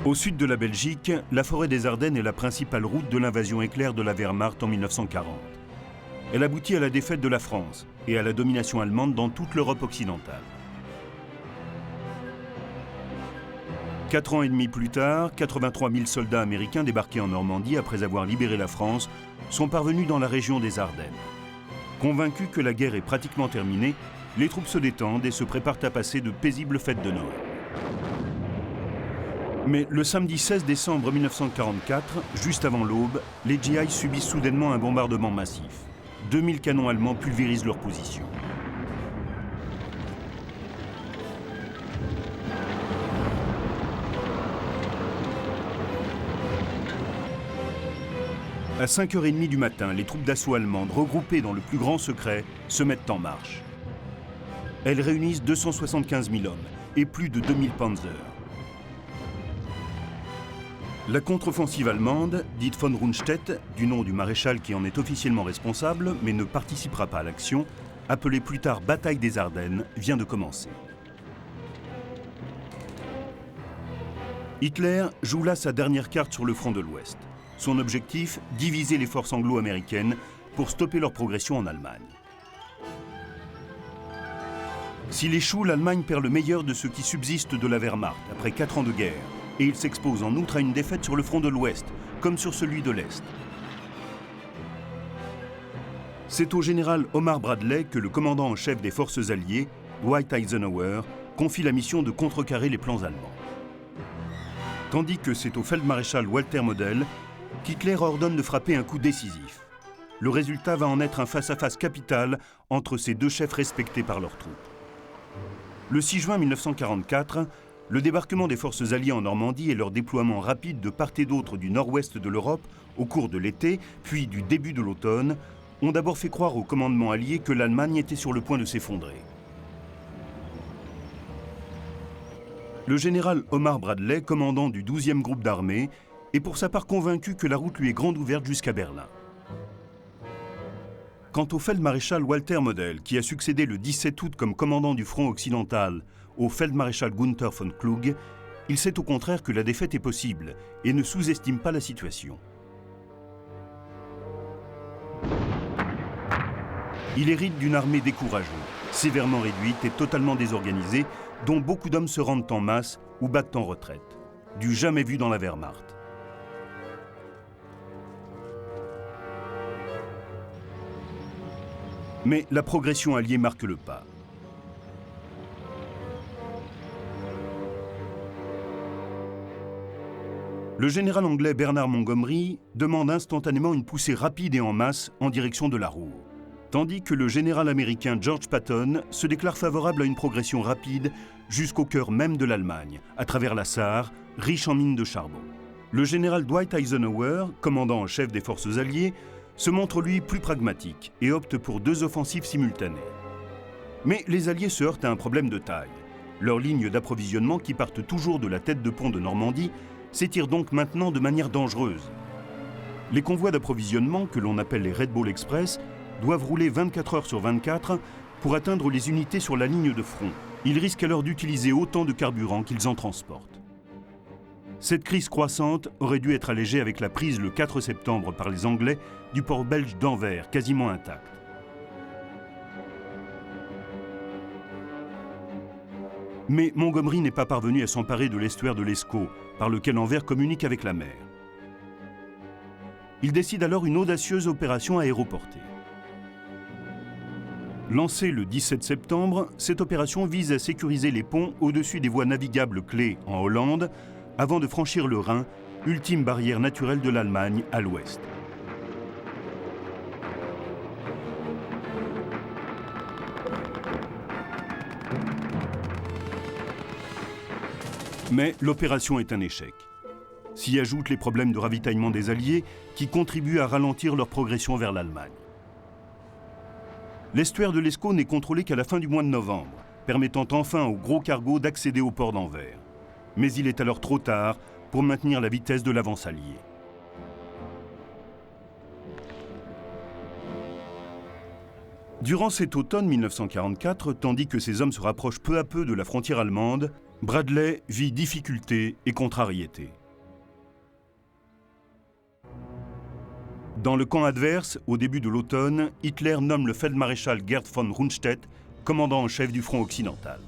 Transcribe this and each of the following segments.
Au sud de la Belgique, la forêt des Ardennes est la principale route de l'invasion éclair de la Wehrmacht en 1940. Elle aboutit à la défaite de la France et à la domination allemande dans toute l'Europe occidentale. 4 ans et demi plus tard, 83 000 soldats américains débarqués en Normandie après avoir libéré la France sont parvenus dans la région des Ardennes. Convaincus que la guerre est pratiquement terminée, les troupes se détendent et se préparent à passer de paisibles fêtes de Noël. Mais le samedi 16 décembre 1944, juste avant l'aube, les GI subissent soudainement un bombardement massif. 2000 canons allemands pulvérisent leur position. À 5h30 du matin, les troupes d'assaut allemandes, regroupées dans le plus grand secret, se mettent en marche. Elles réunissent 275 000 hommes et plus de 2000 panzers. La contre-offensive allemande, dite von Rundstedt, du nom du maréchal qui en est officiellement responsable, mais ne participera pas à l'action, appelée plus tard Bataille des Ardennes, vient de commencer. Hitler joue là sa dernière carte sur le front de l'Ouest. Son objectif, diviser les forces anglo-américaines pour stopper leur progression en Allemagne. S'il échoue, l'Allemagne perd le meilleur de ce qui subsiste de la Wehrmacht après 4 ans de guerre. Et il s'expose en outre à une défaite sur le front de l'Ouest, comme sur celui de l'Est. C'est au général Omar Bradley que le commandant en chef des forces alliées, Dwight Eisenhower, confie la mission de contrecarrer les plans allemands. Tandis que c'est au feldmaréchal Walter Model qu'Hitler ordonne de frapper un coup décisif. Le résultat va en être un face-à-face capital entre ces deux chefs respectés par leurs troupes. Le 6 juin 1944, le débarquement des forces alliées en Normandie et leur déploiement rapide de part et d'autre du nord-ouest de l'Europe au cours de l'été, puis du début de l'automne, ont d'abord fait croire au commandement allié que l'Allemagne était sur le point de s'effondrer. Le général Omar Bradley, commandant du 12e groupe d'armée, est pour sa part convaincu que la route lui est grande ouverte jusqu'à Berlin. Quant au feldmaréchal Walter Model, qui a succédé le 17 août comme commandant du front occidental au feldmaréchal Gunther von Klug, il sait au contraire que la défaite est possible et ne sous-estime pas la situation. Il hérite d'une armée découragée, sévèrement réduite et totalement désorganisée, dont beaucoup d'hommes se rendent en masse ou battent en retraite. Du jamais vu dans la Wehrmacht. Mais la progression alliée marque le pas. Le général anglais Bernard Montgomery demande instantanément une poussée rapide et en masse en direction de la Ruhr, tandis que le général américain George Patton se déclare favorable à une progression rapide jusqu'au cœur même de l'Allemagne, à travers la Sarre, riche en mines de charbon. Le général Dwight Eisenhower, commandant en chef des forces alliées, se montre lui plus pragmatique et opte pour 2 offensives simultanées. Mais les Alliés se heurtent à un problème de taille. Leurs lignes d'approvisionnement, qui partent toujours de la tête de pont de Normandie, s'étirent donc maintenant de manière dangereuse. Les convois d'approvisionnement, que l'on appelle les Red Bull Express, doivent rouler 24 heures sur 24 pour atteindre les unités sur la ligne de front. Ils risquent alors d'utiliser autant de carburant qu'ils en transportent. Cette crise croissante aurait dû être allégée avec la prise le 4 septembre par les Anglais du port belge d'Anvers, quasiment intact. Mais Montgomery n'est pas parvenu à s'emparer de l'estuaire de l'Escaut, par lequel Anvers communique avec la mer. Il décide alors une audacieuse opération aéroportée. Lancée le 17 septembre, cette opération vise à sécuriser les ponts au-dessus des voies navigables clés en Hollande, avant de franchir le Rhin, ultime barrière naturelle de l'Allemagne à l'ouest. Mais l'opération est un échec. S'y ajoutent les problèmes de ravitaillement des Alliés qui contribuent à ralentir leur progression vers l'Allemagne. L'estuaire de l'Escaut n'est contrôlé qu'à la fin du mois de novembre, permettant enfin aux gros cargos d'accéder au port d'Anvers. Mais il est alors trop tard pour maintenir la vitesse de l'avance alliée. Durant cet automne 1944, tandis que ses hommes se rapprochent peu à peu de la frontière allemande, Bradley vit difficultés et contrariétés. Dans le camp adverse, au début de l'automne, Hitler nomme le feldmaréchal Gerd von Rundstedt commandant en chef du front occidental.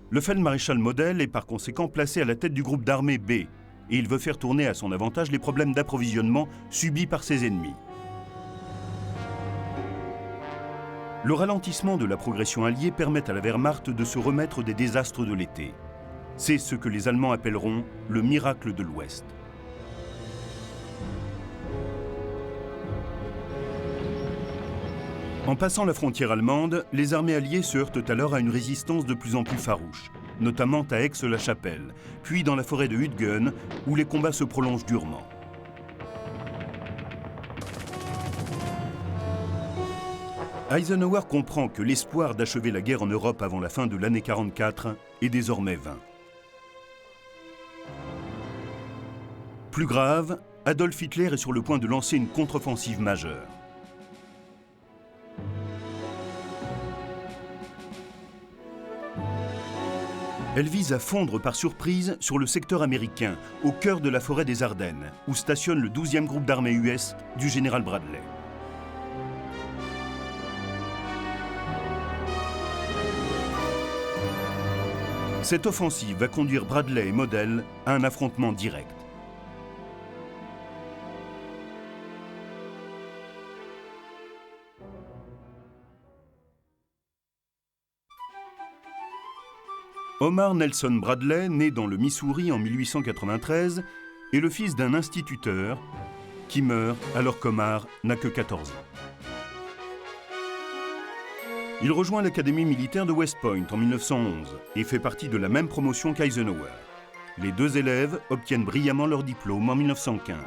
Le feldmaréchal Model est par conséquent placé à la tête du groupe d'armée B, et il veut faire tourner à son avantage les problèmes d'approvisionnement subis par ses ennemis. Le ralentissement de la progression alliée permet à la Wehrmacht de se remettre des désastres de l'été. C'est ce que les Allemands appelleront le miracle de l'Ouest. En passant la frontière allemande, les armées alliées se heurtent alors à une résistance de plus en plus farouche, notamment à Aix-la-Chapelle, puis dans la forêt de Hüttgen, où les combats se prolongent durement. Eisenhower comprend que l'espoir d'achever la guerre en Europe avant la fin de l'année 44 est désormais vain. Plus grave, Adolf Hitler est sur le point de lancer une contre-offensive majeure. Elle vise à fondre par surprise sur le secteur américain, au cœur de la forêt des Ardennes, où stationne le 12e groupe d'armée US du général Bradley. Cette offensive va conduire Bradley et Model à un affrontement direct. Omar Nelson Bradley, né dans le Missouri en 1893, est le fils d'un instituteur qui meurt alors qu'Omar n'a que 14 ans. Il rejoint l'académie militaire de West Point en 1911 et fait partie de la même promotion qu'Eisenhower. Les deux élèves obtiennent brillamment leur diplôme en 1915.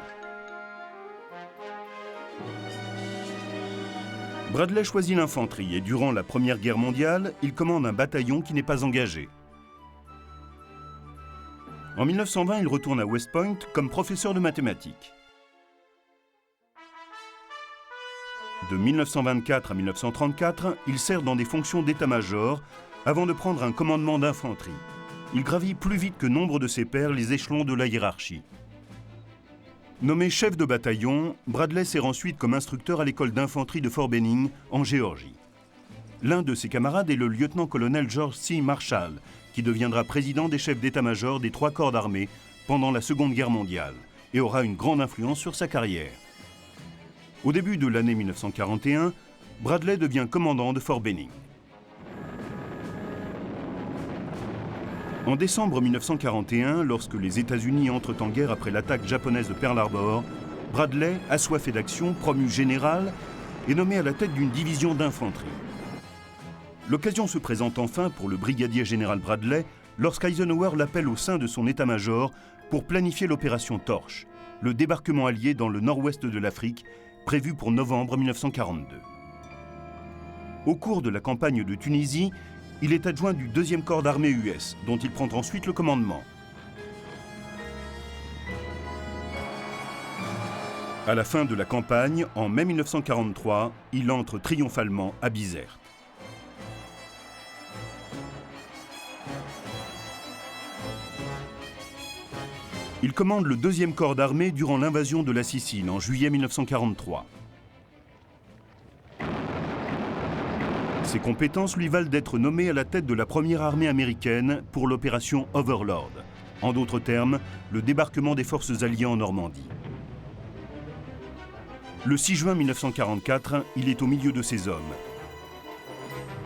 Bradley choisit l'infanterie et durant la Première Guerre mondiale, il commande un bataillon qui n'est pas engagé. En 1920, il retourne à West Point comme professeur de mathématiques. De 1924 à 1934, il sert dans des fonctions d'état-major avant de prendre un commandement d'infanterie. Il gravit plus vite que nombre de ses pairs les échelons de la hiérarchie. Nommé chef de bataillon, Bradley sert ensuite comme instructeur à l'école d'infanterie de Fort Benning, en Géorgie. L'un de ses camarades est le lieutenant-colonel George C. Marshall, qui deviendra président des chefs d'état-major des 3 corps d'armée pendant la Seconde Guerre mondiale et aura une grande influence sur sa carrière. Au début de l'année 1941, Bradley devient commandant de Fort Benning. En décembre 1941, lorsque les États-Unis entrent en guerre après l'attaque japonaise de Pearl Harbor, Bradley, assoiffé d'action, promu général, est nommé à la tête d'une division d'infanterie. L'occasion se présente enfin pour le brigadier général Bradley lorsqu'Eisenhower l'appelle au sein de son état-major pour planifier l'opération Torche, le débarquement allié dans le nord-ouest de l'Afrique, prévu pour novembre 1942. Au cours de la campagne de Tunisie, il est adjoint du 2e corps d'armée US, dont il prend ensuite le commandement. À la fin de la campagne, en mai 1943, il entre triomphalement à Bizerte. Il commande le 2e corps d'armée durant l'invasion de la Sicile en juillet 1943. Ses compétences lui valent d'être nommé à la tête de la première armée américaine pour l'opération Overlord, en d'autres termes, le débarquement des forces alliées en Normandie. Le 6 juin 1944, il est au milieu de ses hommes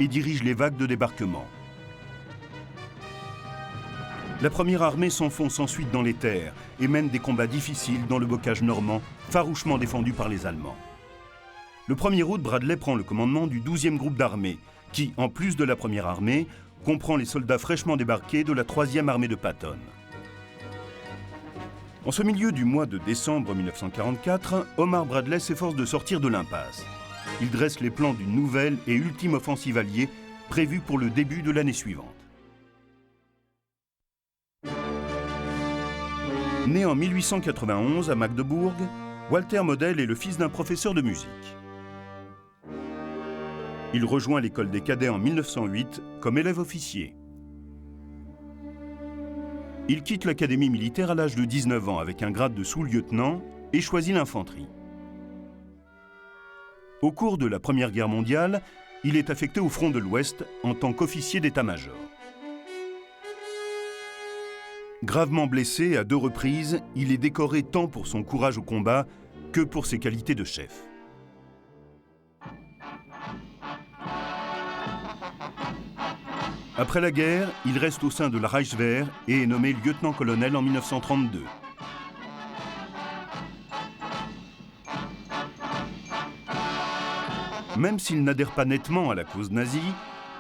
et dirige les vagues de débarquement. La première armée s'enfonce ensuite dans les terres et mène des combats difficiles dans le bocage normand, farouchement défendu par les Allemands. Le 1er août, Bradley prend le commandement du 12e groupe d'armée, qui, en plus de la première armée, comprend les soldats fraîchement débarqués de la 3e armée de Patton. En ce milieu du mois de décembre 1944, Omar Bradley s'efforce de sortir de l'impasse. Il dresse les plans d'une nouvelle et ultime offensive alliée prévue pour le début de l'année suivante. Né en 1891 à Magdebourg, Walter Model est le fils d'un professeur de musique. Il rejoint l'école des cadets en 1908 comme élève officier. Il quitte l'académie militaire à l'âge de 19 ans avec un grade de sous-lieutenant et choisit l'infanterie. Au cours de la Première Guerre mondiale, il est affecté au front de l'Ouest en tant qu'officier d'état-major. Gravement blessé à 2 reprises, il est décoré tant pour son courage au combat que pour ses qualités de chef. Après la guerre, il reste au sein de la Reichswehr et est nommé lieutenant-colonel en 1932. Même s'il n'adhère pas nettement à la cause nazie,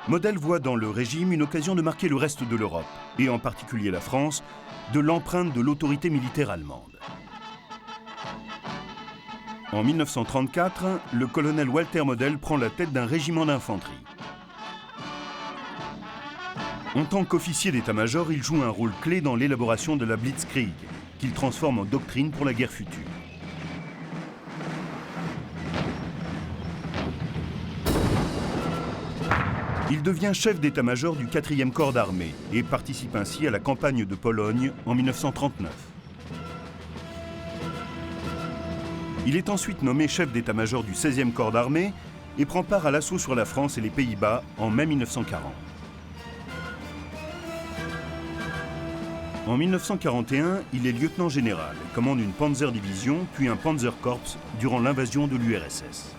Model voit dans le régime une occasion de marquer le reste de l'Europe, et en particulier la France, de l'empreinte de l'autorité militaire allemande. En 1934, le colonel Walter Model prend la tête d'un régiment d'infanterie. En tant qu'officier d'état-major, il joue un rôle clé dans l'élaboration de la Blitzkrieg, qu'il transforme en doctrine pour la guerre future. Il devient chef d'état-major du 4e corps d'armée et participe ainsi à la campagne de Pologne en 1939. Il est ensuite nommé chef d'état-major du 16e corps d'armée et prend part à l'assaut sur la France et les Pays-Bas en mai 1940. En 1941, il est lieutenant général et commande une Panzer-Division puis un Panzerkorps durant l'invasion de l'URSS.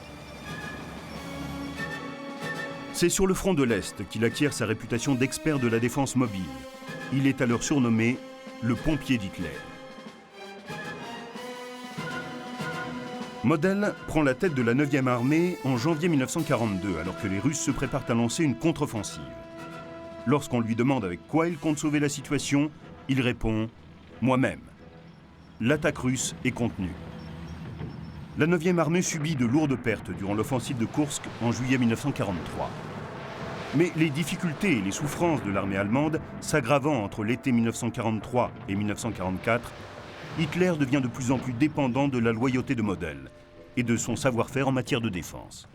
C'est sur le front de l'Est qu'il acquiert sa réputation d'expert de la défense mobile. Il est alors surnommé le pompier d'Hitler. Model prend la tête de la 9e armée en janvier 1942, alors que les Russes se préparent à lancer une contre-offensive. Lorsqu'on lui demande avec quoi il compte sauver la situation, il répond « moi-même ». L'attaque russe est contenue. La 9e armée subit de lourdes pertes durant l'offensive de Koursk en juillet 1943. Mais les difficultés et les souffrances de l'armée allemande s'aggravant entre l'été 1943 et 1944, Hitler devient de plus en plus dépendant de la loyauté de Model et de son savoir-faire en matière de défense.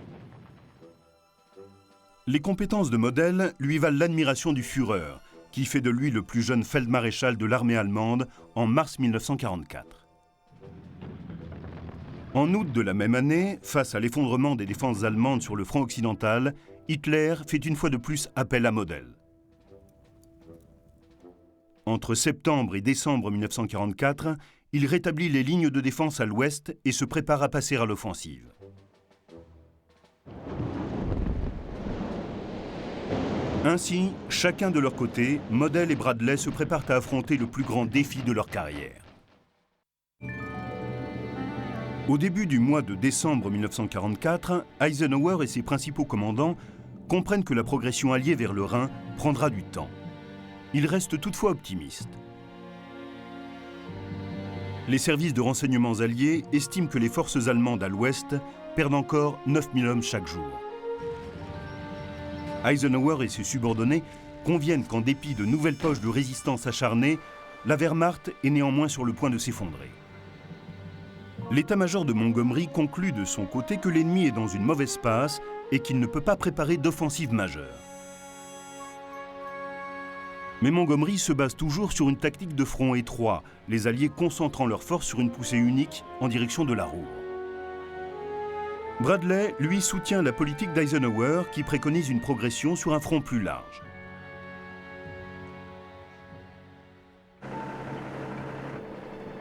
Les compétences de Model lui valent l'admiration du Führer, qui fait de lui le plus jeune feldmaréchal de l'armée allemande en mars 1944. En août de la même année, face à l'effondrement des défenses allemandes sur le front occidental, Hitler fait une fois de plus appel à Model. Entre septembre et décembre 1944, il rétablit les lignes de défense à l'ouest et se prépare à passer à l'offensive. Ainsi, chacun de leur côté, Model et Bradley se préparent à affronter le plus grand défi de leur carrière. Au début du mois de décembre 1944, Eisenhower et ses principaux commandants comprennent que la progression alliée vers le Rhin prendra du temps. Ils restent toutefois optimistes. Les services de renseignements alliés estiment que les forces allemandes à l'ouest perdent encore 9000 hommes chaque jour. Eisenhower et ses subordonnés conviennent qu'en dépit de nouvelles poches de résistance acharnées, la Wehrmacht est néanmoins sur le point de s'effondrer. L'état-major de Montgomery conclut de son côté que l'ennemi est dans une mauvaise passe et qu'il ne peut pas préparer d'offensive majeure. Mais Montgomery se base toujours sur une tactique de front étroit, les Alliés concentrant leurs forces sur une poussée unique en direction de la Ruhr. Bradley, lui, soutient la politique d'Eisenhower qui préconise une progression sur un front plus large.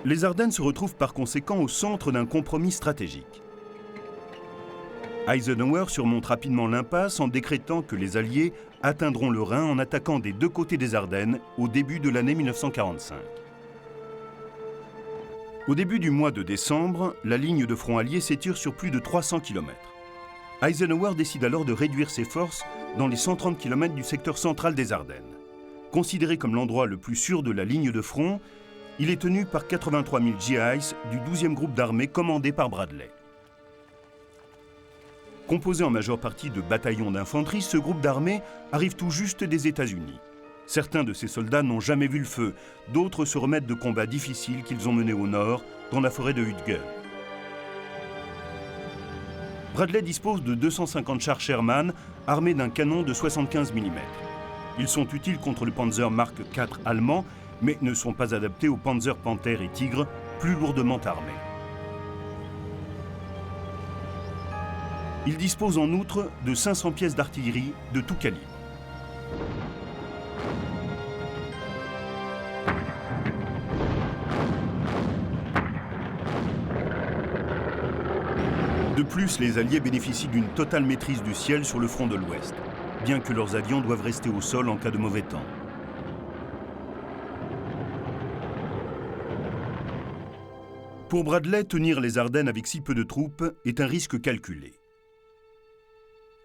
Les Ardennes se retrouvent par conséquent au centre d'un compromis stratégique. Eisenhower surmonte rapidement l'impasse en décrétant que les Alliés atteindront le Rhin en attaquant des deux côtés des Ardennes au début de l'année 1945. Au début du mois de décembre, la ligne de front alliée s'étire sur plus de 300 km. Eisenhower décide alors de réduire ses forces dans les 130 km du secteur central des Ardennes. Considéré comme l'endroit le plus sûr de la ligne de front, il est tenu par 83 000 GIs du 12e groupe d'armée commandé par Bradley. Composé en majeure partie de bataillons d'infanterie, ce groupe d'armée arrive tout juste des États-Unis. Certains de ces soldats n'ont jamais vu le feu, d'autres se remettent de combats difficiles qu'ils ont menés au nord, dans la forêt de Hütgen. Bradley dispose de 250 chars Sherman armés d'un canon de 75 mm. Ils sont utiles contre le Panzer Mark IV allemand, mais ne sont pas adaptés aux Panzer Panther et Tigre, plus lourdement armés. Il dispose en outre de 500 pièces d'artillerie de tout calibre. De plus, les Alliés bénéficient d'une totale maîtrise du ciel sur le front de l'Ouest, bien que leurs avions doivent rester au sol en cas de mauvais temps. Pour Bradley, tenir les Ardennes avec si peu de troupes est un risque calculé.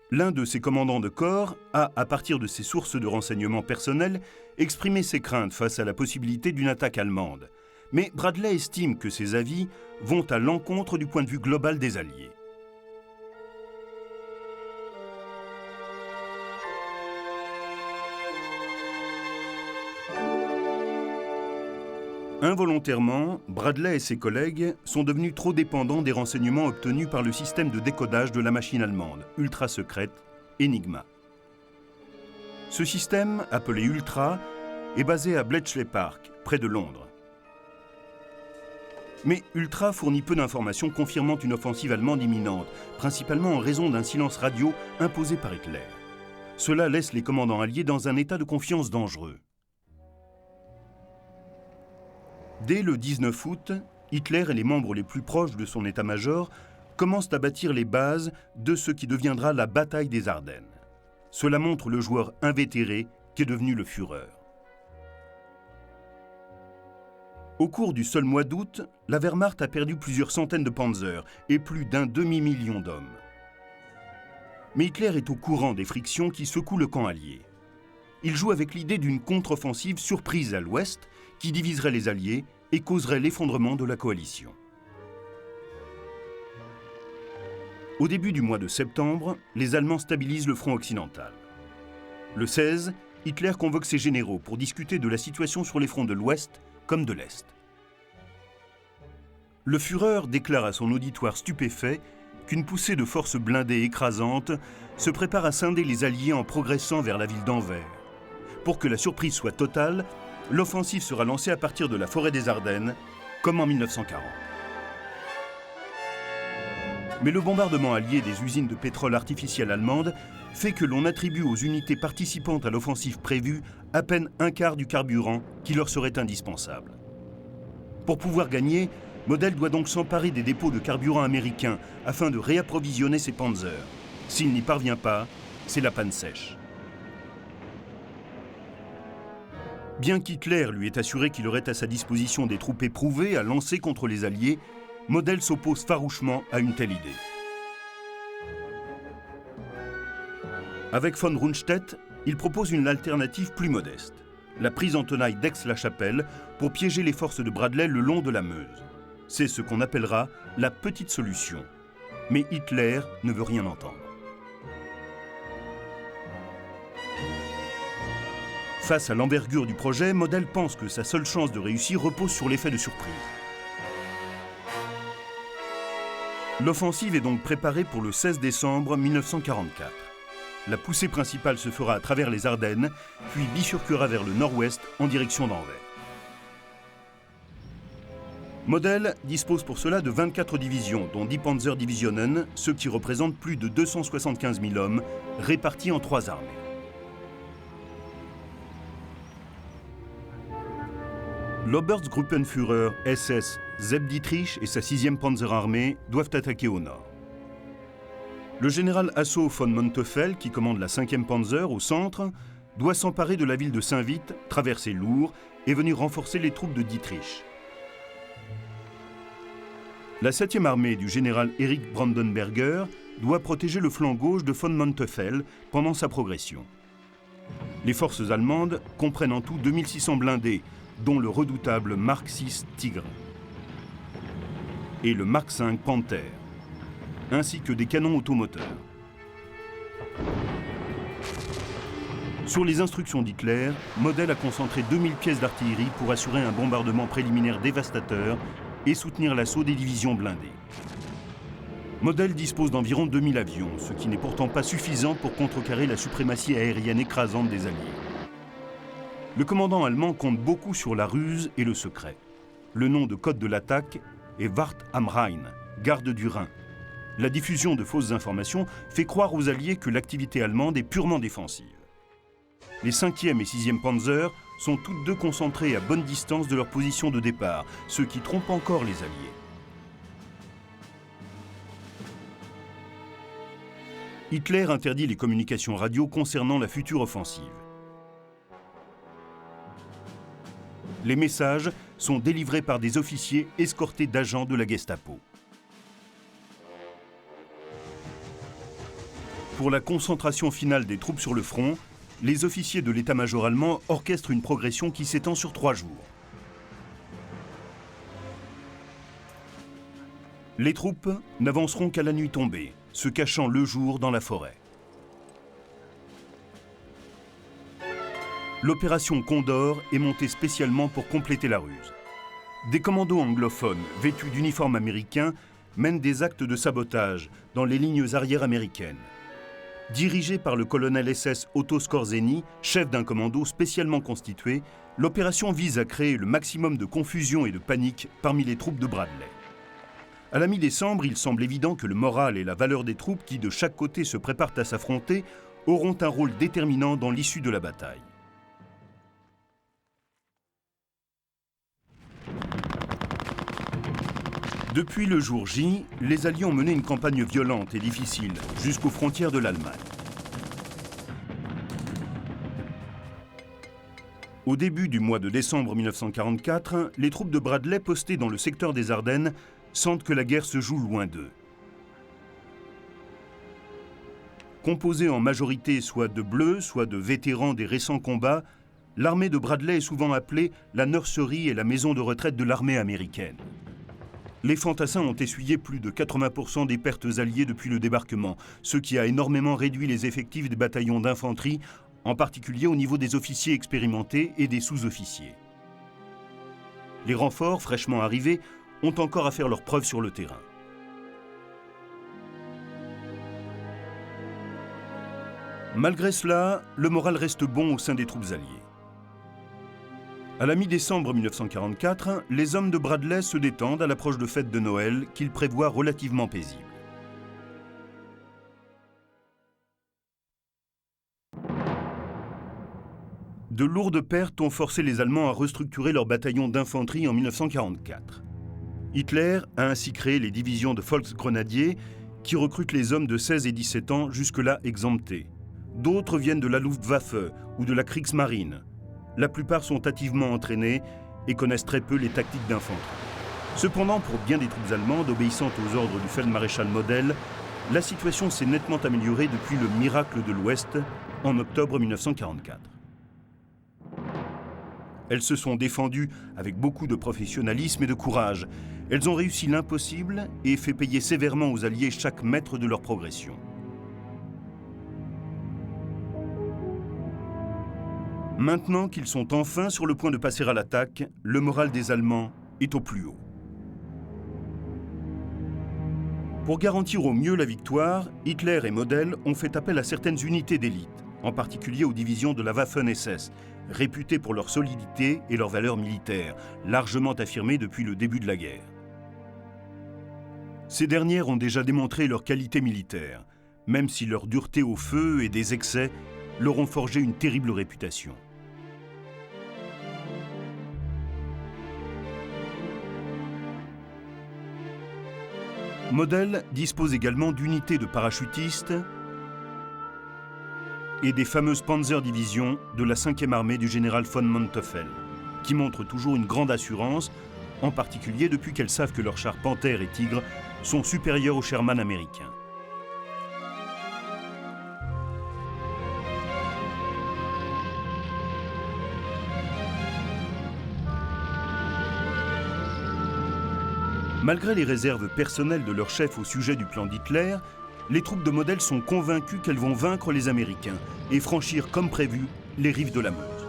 L'un de ses commandants de corps a, à partir de ses sources de renseignements personnels, exprimé ses craintes face à la possibilité d'une attaque allemande. Mais Bradley estime que ces avis vont à l'encontre du point de vue global des Alliés. Involontairement, Bradley et ses collègues sont devenus trop dépendants des renseignements obtenus par le système de décodage de la machine allemande, ultra secrète, Enigma. Ce système, appelé Ultra, est basé à Bletchley Park, près de Londres. Mais Ultra fournit peu d'informations confirmant une offensive allemande imminente, principalement en raison d'un silence radio imposé par Hitler. Cela laisse les commandants alliés dans un état de confiance dangereux. Dès le 19 août, Hitler et les membres les plus proches de son état-major commencent à bâtir les bases de ce qui deviendra la bataille des Ardennes. Cela montre le joueur invétéré qu'est devenu le Führer. Au cours du seul mois d'août, la Wehrmacht a perdu plusieurs centaines de panzers et plus d'un demi-million d'hommes. Mais Hitler est au courant des frictions qui secouent le camp allié. Il joue avec l'idée d'une contre-offensive surprise à l'ouest qui diviserait les Alliés et causerait l'effondrement de la coalition. Au début du mois de septembre, les Allemands stabilisent le front occidental. Le 16, Hitler convoque ses généraux pour discuter de la situation sur les fronts de l'Ouest comme de l'Est. Le Führer déclare à son auditoire stupéfait qu'une poussée de forces blindées écrasantes se prépare à scinder les Alliés en progressant vers la ville d'Anvers. Pour que la surprise soit totale, l'offensive sera lancée à partir de la forêt des Ardennes, comme en 1940. Mais le bombardement allié des usines de pétrole artificiel allemandes fait que l'on attribue aux unités participantes à l'offensive prévue à peine un quart du carburant qui leur serait indispensable. Pour pouvoir gagner, Model doit donc s'emparer des dépôts de carburant américains afin de réapprovisionner ses panzers. S'il n'y parvient pas, c'est la panne sèche. Bien qu'Hitler lui ait assuré qu'il aurait à sa disposition des troupes éprouvées à lancer contre les Alliés, Model s'oppose farouchement à une telle idée. Avec von Rundstedt, il propose une alternative plus modeste, la prise en tenaille d'Aix-la-Chapelle pour piéger les forces de Bradley le long de la Meuse. C'est ce qu'on appellera la petite solution. Mais Hitler ne veut rien entendre. Face à l'envergure du projet, Model pense que sa seule chance de réussir repose sur l'effet de surprise. L'offensive est donc préparée pour le 16 décembre 1944. La poussée principale se fera à travers les Ardennes, puis bifurquera vers le nord-ouest en direction d'Anvers. Model dispose pour cela de 24 divisions, dont 10 Panzerdivisionen, ce qui représente plus de 275 000 hommes, répartis en 3 armées. L'Oberstgruppenführer SS Sepp Dietrich et sa 6e Panzerarmee doivent attaquer au nord. Le général Hasso von Monteuffel, qui commande la 5e Panzer au centre, doit s'emparer de la ville de Saint-Vith, traverser l'Our et venir renforcer les troupes de Dietrich. La 7e armée du général Erich Brandenberger doit protéger le flanc gauche de von Monteuffel pendant sa progression. Les forces allemandes comprennent en tout 2600 blindés, dont le redoutable Mark VI Tigre et le Mark V Panther, ainsi que des canons automoteurs. Sur les instructions d'Hitler, Model a concentré 2000 pièces d'artillerie pour assurer un bombardement préliminaire dévastateur et soutenir l'assaut des divisions blindées. Model dispose d'environ 2000 avions, ce qui n'est pourtant pas suffisant pour contrecarrer la suprématie aérienne écrasante des Alliés. Le commandant allemand compte beaucoup sur la ruse et le secret. Le nom de code de l'attaque est Wart am Rhein, garde du Rhin. La diffusion de fausses informations fait croire aux Alliés que l'activité allemande est purement défensive. Les 5e et 6e Panzer sont toutes deux concentrées à bonne distance de leur position de départ, ce qui trompe encore les Alliés. Hitler interdit les communications radio concernant la future offensive. Les messages sont délivrés par des officiers escortés d'agents de la Gestapo. Pour la concentration finale des troupes sur le front, les officiers de l'état-major allemand orchestrent une progression qui s'étend sur 3 jours. Les troupes n'avanceront qu'à la nuit tombée, se cachant le jour dans la forêt. L'opération Condor est montée spécialement pour compléter la ruse. Des commandos anglophones, vêtus d'uniformes américains, mènent des actes de sabotage dans les lignes arrières américaines. Dirigé par le colonel SS Otto Skorzeny, chef d'un commando spécialement constitué, l'opération vise à créer le maximum de confusion et de panique parmi les troupes de Bradley. À la mi-décembre, il semble évident que le moral et la valeur des troupes qui, de chaque côté, se préparent à s'affronter, auront un rôle déterminant dans l'issue de la bataille. Depuis le jour J, les Alliés ont mené une campagne violente et difficile jusqu'aux frontières de l'Allemagne. Au début du mois de décembre 1944, les troupes de Bradley postées dans le secteur des Ardennes sentent que la guerre se joue loin d'eux. Composée en majorité soit de bleus, soit de vétérans des récents combats, l'armée de Bradley est souvent appelée la nurserie et la maison de retraite de l'armée américaine. Les fantassins ont essuyé plus de 80% des pertes alliées depuis le débarquement, ce qui a énormément réduit les effectifs des bataillons d'infanterie, en particulier au niveau des officiers expérimentés et des sous-officiers. Les renforts, fraîchement arrivés, ont encore à faire leurs preuves sur le terrain. Malgré cela, le moral reste bon au sein des troupes alliées. À la mi-décembre 1944, les hommes de Bradley se détendent à l'approche de fêtes de Noël qu'ils prévoient relativement paisibles. De lourdes pertes ont forcé les Allemands à restructurer leur bataillon d'infanterie en 1944. Hitler a ainsi créé les divisions de Volksgrenadiers qui recrutent les hommes de 16 et 17 ans jusque-là exemptés. D'autres viennent de la Luftwaffe ou de la Kriegsmarine. La plupart sont hâtivement entraînés et connaissent très peu les tactiques d'infanterie. Cependant, pour bien des troupes allemandes obéissantes aux ordres du Feldmaréchal Model, la situation s'est nettement améliorée depuis le miracle de l'Ouest en octobre 1944. Elles se sont défendues avec beaucoup de professionnalisme et de courage. Elles ont réussi l'impossible et fait payer sévèrement aux Alliés chaque mètre de leur progression. Maintenant qu'ils sont enfin sur le point de passer à l'attaque, le moral des Allemands est au plus haut. Pour garantir au mieux la victoire, Hitler et Model ont fait appel à certaines unités d'élite, en particulier aux divisions de la Waffen-SS, réputées pour leur solidité et leur valeur militaire, largement affirmées depuis le début de la guerre. Ces dernières ont déjà démontré leur qualité militaire, même si leur dureté au feu et des excès leur ont forgé une terrible réputation. Model dispose également d'unités de parachutistes et des fameuses Panzer-Divisions de la 5e armée du général von Manteuffel, qui montrent toujours une grande assurance, en particulier depuis qu'elles savent que leurs chars Panthère et Tigre sont supérieurs aux Sherman américains. Malgré les réserves personnelles de leur chef au sujet du plan d'Hitler, les troupes de Model sont convaincues qu'elles vont vaincre les Américains et franchir comme prévu les rives de la Meuse.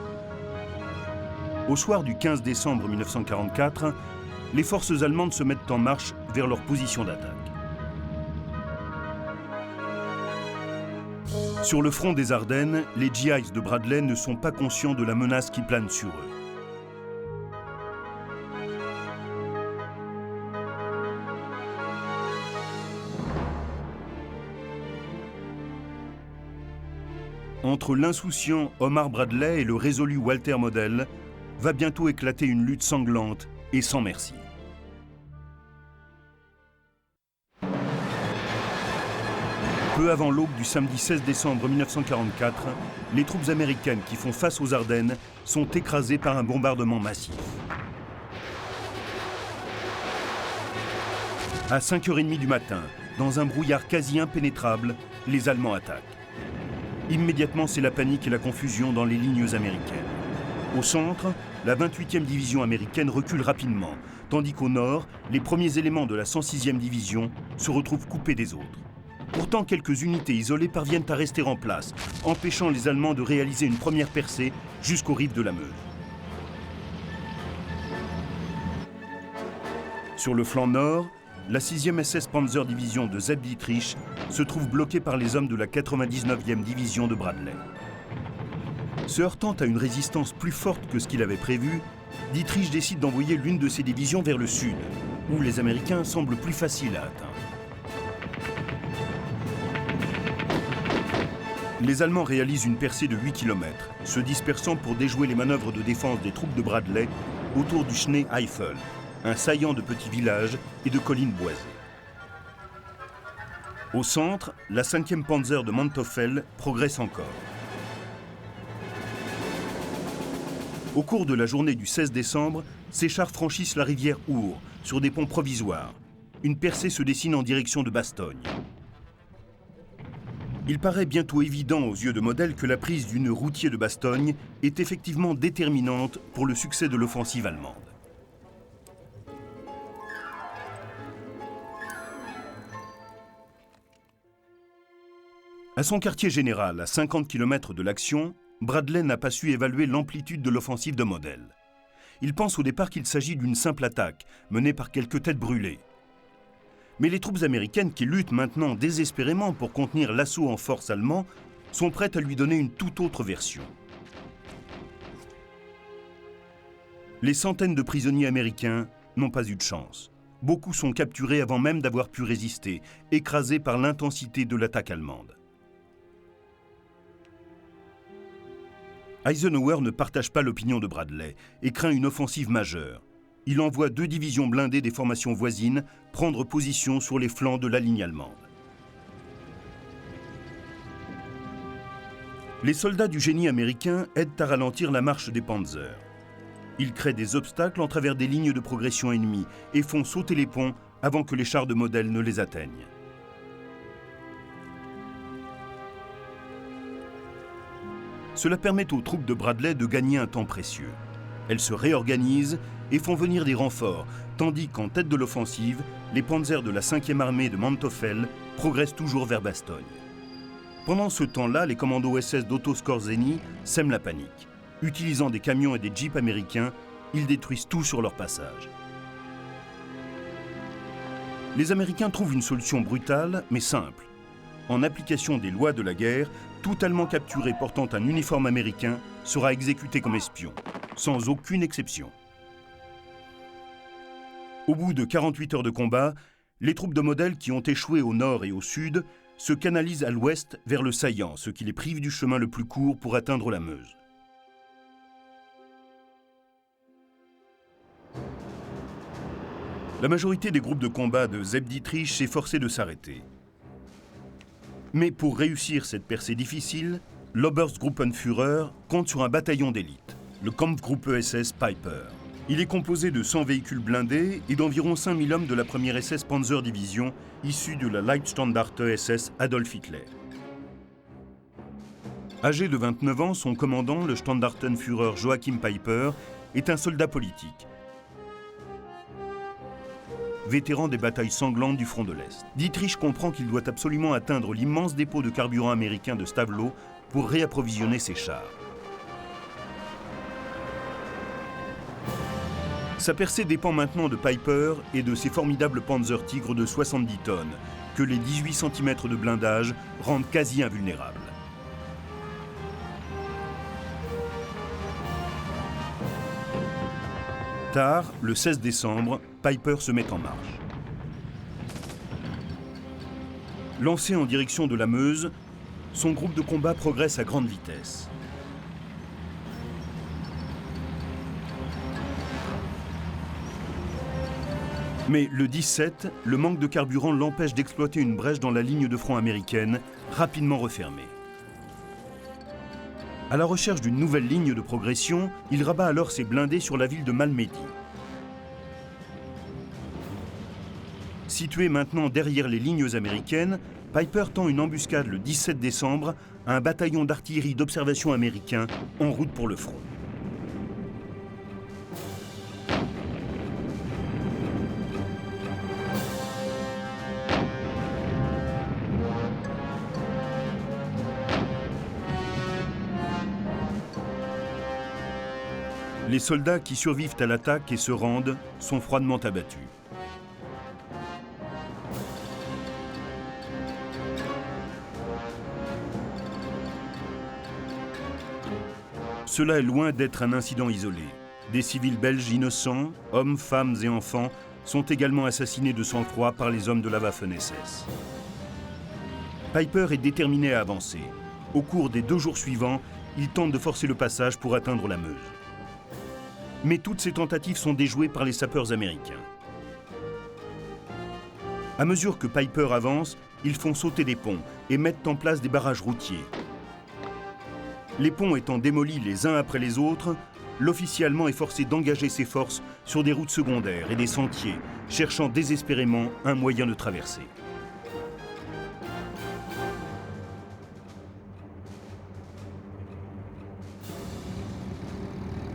Au soir du 15 décembre 1944, les forces allemandes se mettent en marche vers leur position d'attaque. Sur le front des Ardennes, les GIs de Bradley ne sont pas conscients de la menace qui plane sur eux. Entre l'insouciant Omar Bradley et le résolu Walter Model, va bientôt éclater une lutte sanglante et sans merci. Peu avant l'aube du samedi 16 décembre 1944, les troupes américaines qui font face aux Ardennes sont écrasées par un bombardement massif. À 5h30 du matin, dans un brouillard quasi impénétrable, les Allemands attaquent. Immédiatement, c'est la panique et la confusion dans les lignes américaines. Au centre, la 28e division américaine recule rapidement, tandis qu'au nord, les premiers éléments de la 106e division se retrouvent coupés des autres. Pourtant, quelques unités isolées parviennent à rester en place, empêchant les Allemands de réaliser une première percée jusqu'aux rives de la Meuse. Sur le flanc nord, la 6e SS Panzer Division de Zeb Dietrich se trouve bloquée par les hommes de la 99e division de Bradley. Se heurtant à une résistance plus forte que ce qu'il avait prévu, Dietrich décide d'envoyer l'une de ses divisions vers le sud, où les Américains semblent plus faciles à atteindre. Les Allemands réalisent une percée de 8 km, se dispersant pour déjouer les manœuvres de défense des troupes de Bradley autour du Schnee-Eifel, un saillant de petits villages et de collines boisées. Au centre, la 5e Panzer de Manteuffel progresse encore. Au cours de la journée du 16 décembre, ces chars franchissent la rivière Our sur des ponts provisoires. Une percée se dessine en direction de Bastogne. Il paraît bientôt évident aux yeux de Model que la prise du nœud routier de Bastogne est effectivement déterminante pour le succès de l'offensive allemande. À son quartier général, à 50 km de l'action, Bradley n'a pas su évaluer l'amplitude de l'offensive de Model. Il pense au départ qu'il s'agit d'une simple attaque, menée par quelques têtes brûlées. Mais les troupes américaines qui luttent maintenant désespérément pour contenir l'assaut en force allemand sont prêtes à lui donner une toute autre version. Les centaines de prisonniers américains n'ont pas eu de chance. Beaucoup sont capturés avant même d'avoir pu résister, écrasés par l'intensité de l'attaque allemande. Eisenhower ne partage pas l'opinion de Bradley et craint une offensive majeure. Il envoie 2 divisions blindées des formations voisines prendre position sur les flancs de la ligne allemande. Les soldats du génie américain aident à ralentir la marche des Panzers. Ils créent des obstacles en travers des lignes de progression ennemies et font sauter les ponts avant que les chars de Model ne les atteignent. Cela permet aux troupes de Bradley de gagner un temps précieux. Elles se réorganisent et font venir des renforts, tandis qu'en tête de l'offensive, les panzers de la 5e armée de Manteuffel progressent toujours vers Bastogne. Pendant ce temps-là, les commandos SS d'Otto Skorzeny sèment la panique. Utilisant des camions et des jeeps américains, ils détruisent tout sur leur passage. Les Américains trouvent une solution brutale, mais simple. En application des lois de la guerre, tout Allemand capturé portant un uniforme américain sera exécuté comme espion, sans aucune exception. Au bout de 48 heures de combat, les troupes de Model qui ont échoué au nord et au sud se canalisent à l'ouest vers le saillant, ce qui les prive du chemin le plus court pour atteindre la Meuse. La majorité des groupes de combat de Zeb Dietrich s'est forcée de s'arrêter. Mais pour réussir cette percée difficile, l'Oberstgruppenführer compte sur un bataillon d'élite, le Kampfgruppe SS Piper. Il est composé de 100 véhicules blindés et d'environ 5000 hommes de la première SS Panzer Division, issue de la Leibstandarte SS Adolf Hitler. Âgé de 29 ans, son commandant, le Standartenführer Joachim Piper, est un soldat politique. Vétéran des batailles sanglantes du front de l'Est. Dietrich comprend qu'il doit absolument atteindre l'immense dépôt de carburant américain de Stavelot pour réapprovisionner ses chars. Sa percée dépend maintenant de Piper et de ses formidables Panzer Tigre de 70 tonnes, que les 18 cm de blindage rendent quasi invulnérables. Tard, le 16 décembre, Piper se met en marche. Lancé en direction de la Meuse, son groupe de combat progresse à grande vitesse. Mais le 17, le manque de carburant l'empêche d'exploiter une brèche dans la ligne de front américaine, rapidement refermée. À la recherche d'une nouvelle ligne de progression, il rabat alors ses blindés sur la ville de Malmedy. Situé maintenant derrière les lignes américaines, Piper tend une embuscade le 17 décembre à un bataillon d'artillerie d'observation américain en route pour le front. Les soldats qui survivent à l'attaque et se rendent sont froidement abattus. Cela est loin d'être un incident isolé. Des civils belges innocents, hommes, femmes et enfants, sont également assassinés de sang-froid par les hommes de la Waffen-SS. Piper est déterminé à avancer. Au cours des 2 jours suivants, il tente de forcer le passage pour atteindre la Meuse. Mais toutes ces tentatives sont déjouées par les sapeurs américains. À mesure que Piper avance, ils font sauter des ponts et mettent en place des barrages routiers. Les ponts étant démolis les uns après les autres, l'officier allemand est forcé d'engager ses forces sur des routes secondaires et des sentiers, cherchant désespérément un moyen de traverser.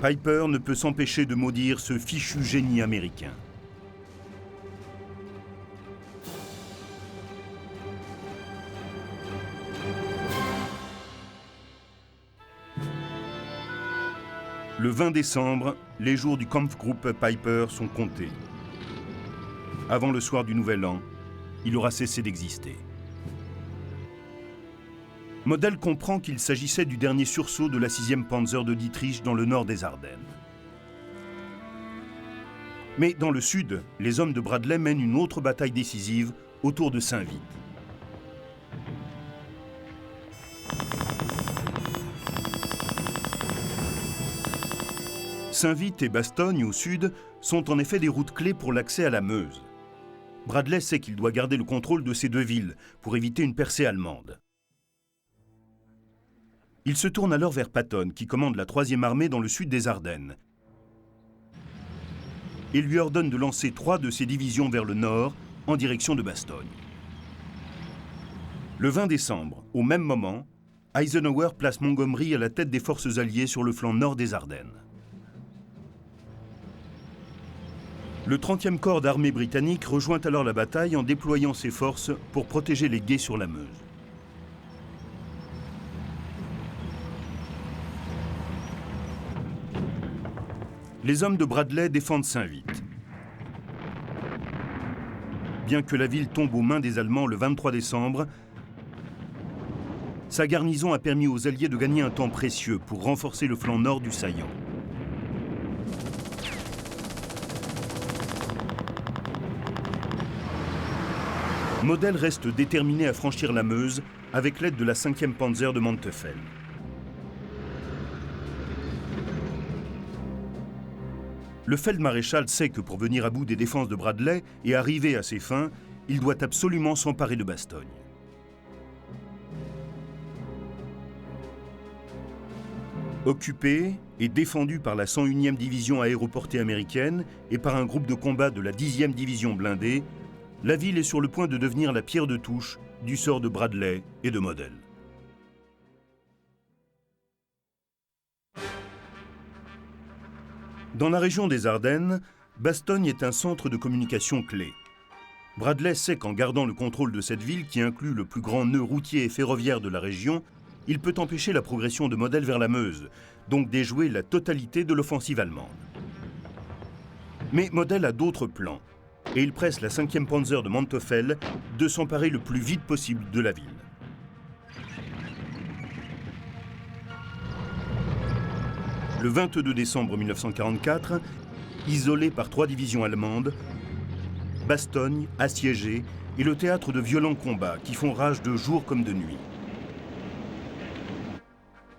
Piper ne peut s'empêcher de maudire ce fichu génie américain. Le 20 décembre, les jours du Kampfgruppe Piper sont comptés. Avant le soir du Nouvel An, il aura cessé d'exister. Model comprend qu'il s'agissait du dernier sursaut de la 6e Panzer de Dietrich dans le nord des Ardennes. Mais dans le sud, les hommes de Bradley mènent une autre bataille décisive autour de Saint-Vith. Saint-Vith et Bastogne, au sud, sont en effet des routes clés pour l'accès à la Meuse. Bradley sait qu'il doit garder le contrôle de ces 2 villes pour éviter une percée allemande. Il se tourne alors vers Patton, qui commande la 3e armée dans le sud des Ardennes, et lui ordonne de lancer 3 de ses divisions vers le nord, en direction de Bastogne. Le 20 décembre, au même moment, Eisenhower place Montgomery à la tête des forces alliées sur le flanc nord des Ardennes. Le 30e corps d'armée britannique rejoint alors la bataille en déployant ses forces pour protéger les gués sur la Meuse. Les hommes de Bradley défendent Saint-Vith. Bien que la ville tombe aux mains des Allemands le 23 décembre, sa garnison a permis aux Alliés de gagner un temps précieux pour renforcer le flanc nord du saillant. Model reste déterminé à franchir la Meuse avec l'aide de la 5e Panzer de Manteuffel. Le feldmaréchal sait que pour venir à bout des défenses de Bradley et arriver à ses fins, il doit absolument s'emparer de Bastogne. Occupée et défendue par la 101e division aéroportée américaine et par un groupe de combat de la 10e division blindée, la ville est sur le point de devenir la pierre de touche du sort de Bradley et de Model. Dans la région des Ardennes, Bastogne est un centre de communication clé. Bradley sait qu'en gardant le contrôle de cette ville, qui inclut le plus grand nœud routier et ferroviaire de la région, il peut empêcher la progression de Model vers la Meuse, donc déjouer la totalité de l'offensive allemande. Mais Model a d'autres plans, et il presse la 5e Panzer de Manteuffel de s'emparer le plus vite possible de la ville. Le 22 décembre 1944, isolé par 3 divisions allemandes, Bastogne, assiégée, est le théâtre de violents combats qui font rage de jour comme de nuit.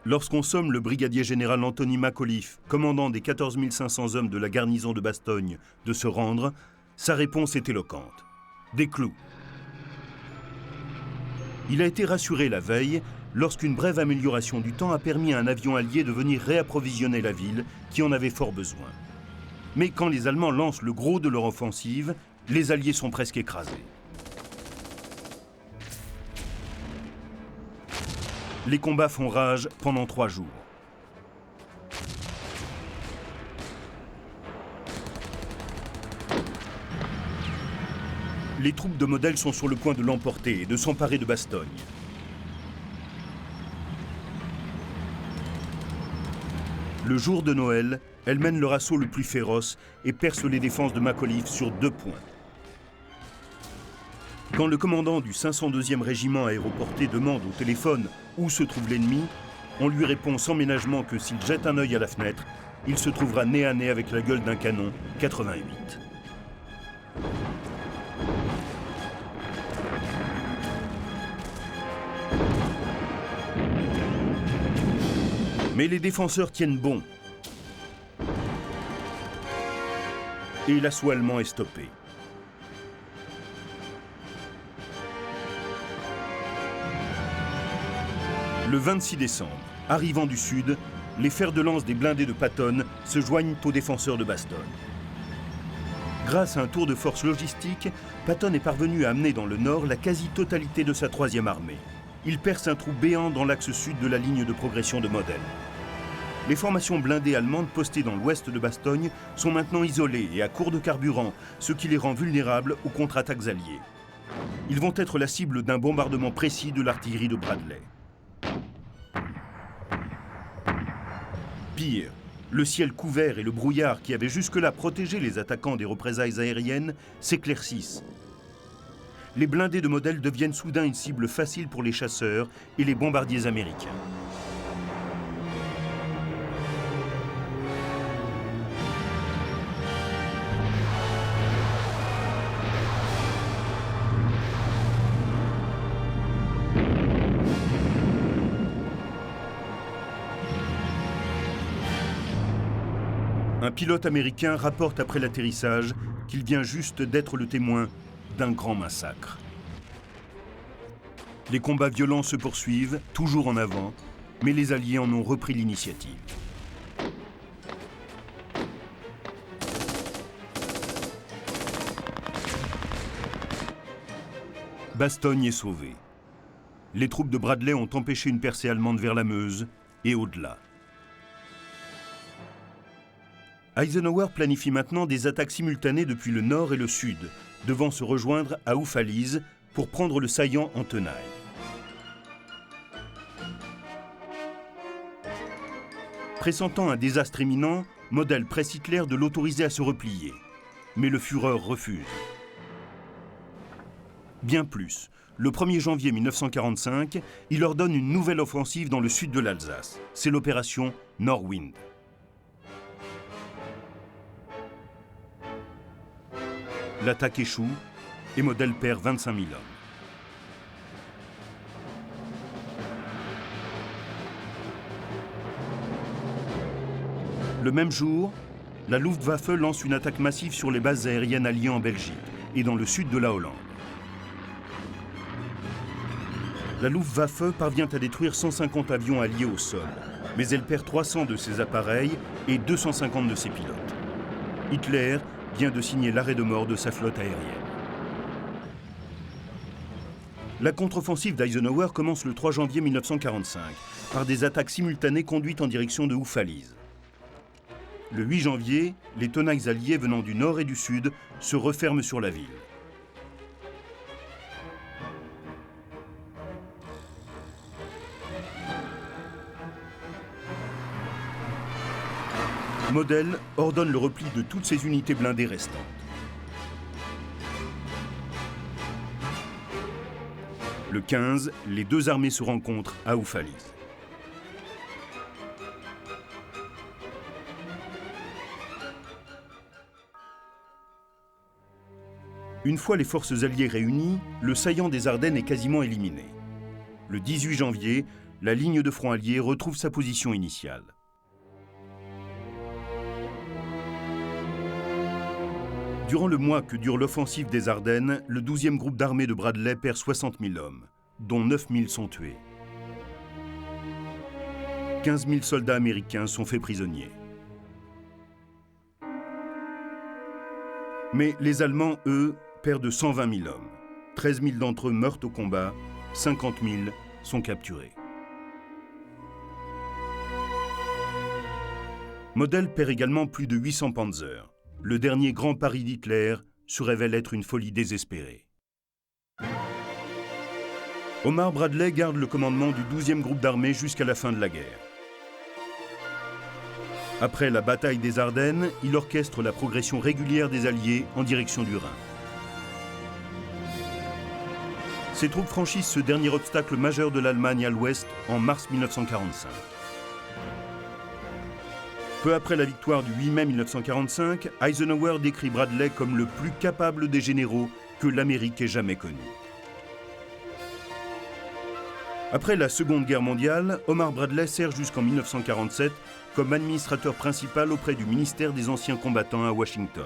Lorsqu'on somme le brigadier général Anthony McAuliffe, commandant des 14 500 hommes de la garnison de Bastogne, de se rendre, sa réponse est éloquente. Des clous. Il a été rassuré la veille lorsqu'une brève amélioration du temps a permis à un avion allié de venir réapprovisionner la ville qui en avait fort besoin. Mais quand les Allemands lancent le gros de leur offensive, les Alliés sont presque écrasés. Les combats font rage pendant 3 jours. Les troupes de Model sont sur le point de l'emporter et de s'emparer de Bastogne. Le jour de Noël, elles mènent leur assaut le plus féroce et percent les défenses de McAuliffe sur 2 points. Quand le commandant du 502e régiment aéroporté demande au téléphone où se trouve l'ennemi, on lui répond sans ménagement que s'il jette un œil à la fenêtre, il se trouvera nez à nez avec la gueule d'un canon 88. Mais les défenseurs tiennent bon. Et l'assaut allemand est stoppé. Le 26 décembre, arrivant du sud, les fers de lance des blindés de Patton se joignent aux défenseurs de Bastogne. Grâce à un tour de force logistique, Patton est parvenu à amener dans le nord la quasi-totalité de sa 3e armée. Il perce un trou béant dans l'axe sud de la ligne de progression de Model. Les formations blindées allemandes postées dans l'ouest de Bastogne sont maintenant isolées et à court de carburant, ce qui les rend vulnérables aux contre-attaques alliées. Ils vont être la cible d'un bombardement précis de l'artillerie de Bradley. Pire, le ciel couvert et le brouillard qui avaient jusque-là protégé les attaquants des représailles aériennes s'éclaircissent. Les blindés de Model deviennent soudain une cible facile pour les chasseurs et les bombardiers américains. Un pilote américain rapporte après l'atterrissage qu'il vient juste d'être le témoin d'un grand massacre. Les combats violents se poursuivent, toujours en avant, mais les Alliés en ont repris l'initiative. Bastogne est sauvée. Les troupes de Bradley ont empêché une percée allemande vers la Meuse et au-delà. Eisenhower planifie maintenant des attaques simultanées depuis le nord et le sud, devant se rejoindre à Oufalise pour prendre le saillant en tenaille. Pressentant un désastre imminent, Model presse Hitler de l'autoriser à se replier. Mais le Führer refuse. Bien plus, le 1er janvier 1945, il ordonne une nouvelle offensive dans le sud de l'Alsace. C'est l'opération Nordwind. L'attaque échoue et Model perd 25 000 hommes. Le même jour, la Luftwaffe lance une attaque massive sur les bases aériennes alliées en Belgique et dans le sud de la Hollande. La Luftwaffe parvient à détruire 150 avions alliés au sol, mais elle perd 300 de ses appareils et 250 de ses pilotes. Hitler vient de signer l'arrêt de mort de sa flotte aérienne. La contre-offensive d'Eisenhower commence le 3 janvier 1945 par des attaques simultanées conduites en direction de Oufalise. Le 8 janvier, les tenailles alliées venant du nord et du sud se referment sur la ville. Model ordonne le repli de toutes ses unités blindées restantes. Le 15, les deux armées se rencontrent à Oufalise. Une fois les forces alliées réunies, le saillant des Ardennes est quasiment éliminé. Le 18 janvier, la ligne de front alliée retrouve sa position initiale. Durant le mois que dure l'offensive des Ardennes, le 12e groupe d'armée de Bradley perd 60 000 hommes, dont 9 000 sont tués. 15 000 soldats américains sont faits prisonniers. Mais les Allemands, eux, perdent 120 000 hommes. 13 000 d'entre eux meurent au combat, 50 000 sont capturés. Model perd également plus de 800 Panzers. Le dernier grand pari d'Hitler se révèle être une folie désespérée. Omar Bradley garde le commandement du 12e groupe d'armée jusqu'à la fin de la guerre. Après la bataille des Ardennes, il orchestre la progression régulière des Alliés en direction du Rhin. Ses troupes franchissent ce dernier obstacle majeur de l'Allemagne à l'ouest en mars 1945. Peu après la victoire du 8 mai 1945, Eisenhower décrit Bradley comme le plus capable des généraux que l'Amérique ait jamais connu. Après la Seconde Guerre mondiale, Omar Bradley sert jusqu'en 1947 comme administrateur principal auprès du ministère des Anciens Combattants à Washington.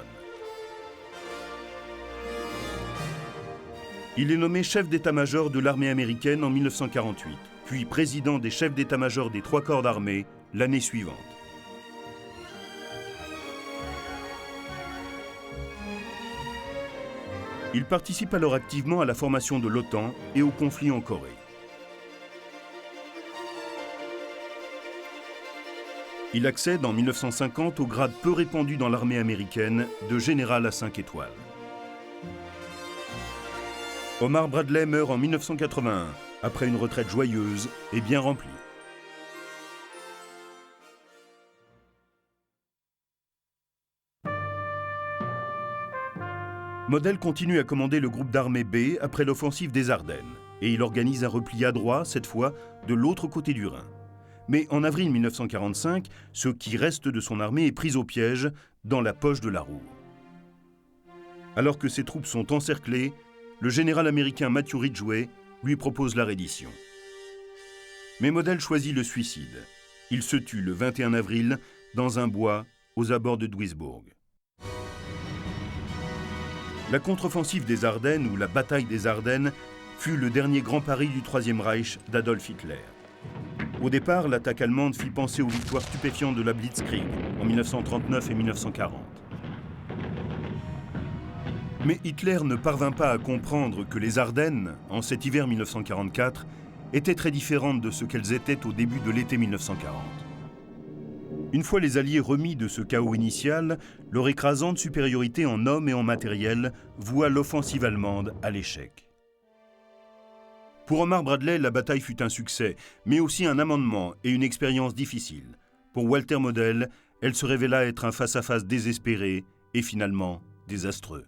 Il est nommé chef d'état-major de l'armée américaine en 1948, puis président des chefs d'état-major des 3 corps d'armée l'année suivante. Il participe alors activement à la formation de l'OTAN et au conflit en Corée. Il accède en 1950 au grade peu répandu dans l'armée américaine de général à 5 étoiles. Omar Bradley meurt en 1981, après une retraite joyeuse et bien remplie. Model continue à commander le groupe d'armée B après l'offensive des Ardennes, et il organise un repli adroit, cette fois, de l'autre côté du Rhin. Mais en avril 1945, ce qui reste de son armée est pris au piège dans la poche de la Ruhr. Alors que ses troupes sont encerclées, le général américain Matthew Ridgway lui propose la reddition. Mais Model choisit le suicide. Il se tue le 21 avril dans un bois aux abords de Duisbourg. La contre-offensive des Ardennes, ou la bataille des Ardennes, fut le dernier grand pari du Troisième Reich d'Adolf Hitler. Au départ, l'attaque allemande fit penser aux victoires stupéfiantes de la Blitzkrieg en 1939 et 1940. Mais Hitler ne parvint pas à comprendre que les Ardennes, en cet hiver 1944, étaient très différentes de ce qu'elles étaient au début de l'été 1940. Une fois les Alliés remis de ce chaos initial, leur écrasante supériorité en hommes et en matériel voua l'offensive allemande à l'échec. Pour Omar Bradley, la bataille fut un succès, mais aussi un amendement et une expérience difficile. Pour Walter Model, elle se révéla être un face-à-face désespéré et finalement désastreux.